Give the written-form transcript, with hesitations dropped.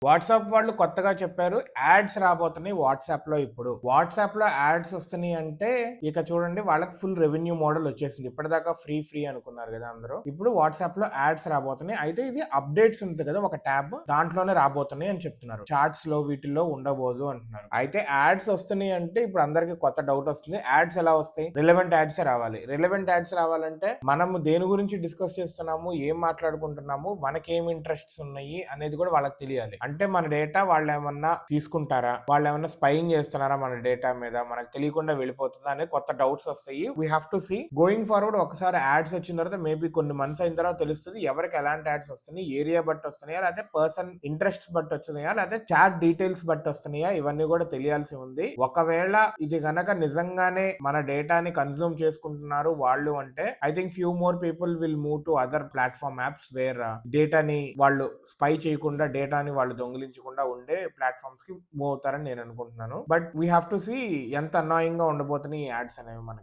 WhatsApp వాళ్ళు కొత్తగా చెప్పారు. యాడ్స్ రాబోతున్నాయి వాట్సాప్‌లో ఇప్పుడు. వాట్సాప్‌లో యాడ్స్ వస్తున్నాయి అంటే ఇక చూడండి వాళ్ళకి ఫుల్ రెవెన్యూ మోడల్ వచ్చేసింది. ఇప్పటిదాకా ఫ్రీ అనుకున్నారు గదా అందరూ. ఇప్పుడు వాట్సాప్‌లో యాడ్స్ రాబోతున్నాయి. అయితే ఇది అప్డేట్స్ ఉంది కదా ఒక ట్యాబ్ దాంట్లోనే రాబోతున్నాయి అని చెప్తున్నారు. చాట్స్‌లో వీటిల్లో ఉండబోదు అంటున్నారు. అయితే యాడ్స్ వస్తున్నాయి అంటే ఇప్పుడు అందరికి కొత్త డౌట్ వస్తుంది. యాడ్స్ ఎలా వస్తాయి? రిలవెంట్ యాడ్సే రావాలి. రిలవెంట్ యాడ్స్ రావాలంటే మనము దేని గురించి డిస్కస్ చేస్తున్నాము, ఏం మాట్లాడుకుంటున్నాము, మనకేం ఇంట్రెస్ట్స్ ఉన్నాయి అనేది కూడా వాళ్ళకి తెలియాలి. అంటే మన డేటా వాళ్ళేమన్నా తీసుకుంటారా? వాళ్ళేమన్నా స్పైయింగ్ చేస్తున్నారా మన డేటా మీద? మనకు తెలియకుండా వెళ్ళిపోతుందా అనే కొత్త డౌట్స్ వస్తాయి. We have to see going forward. ఒకసారి యాడ్స్ వచ్చిన తర్వాత మేబీ కొన్ని మంత్స్ అయిన తర్వాత తెలుస్తుంది ఎవరికి ఎలాంటి యాడ్స్ వస్తున్నాయి, ఏరియా బట్టి వస్తున్నాయా, లేకపోతే పర్సన్ ఇంట్రెస్ట్ బట్టి వస్తున్నాయా, లేకపోతే చాట్ డీటెయిల్స్ బట్టి వస్తున్నాయా, ఇవన్నీ కూడా తెలియాల్సి ఉంది. ఒకవేళ ఇది గనక నిజంగానే మన డేటాని కన్జ్యూమ్ చేసుకుంటున్నారు వాళ్ళు అంటే I think few more people will move to other platform apps where డేటాని వాళ్ళు స్పై చేయకుండా, డేటాని వాళ్ళు దొంగిలించకుండా ఉండే ప్లాట్ఫామ్స్ కి మూవ్ అవుతారని నేను అనుకుంటున్నాను. But we have to see ఎంత అన్నాయింగ్ గా ఉండబోతున్నాయి ఈ యాడ్స్ అనేవి మనకి.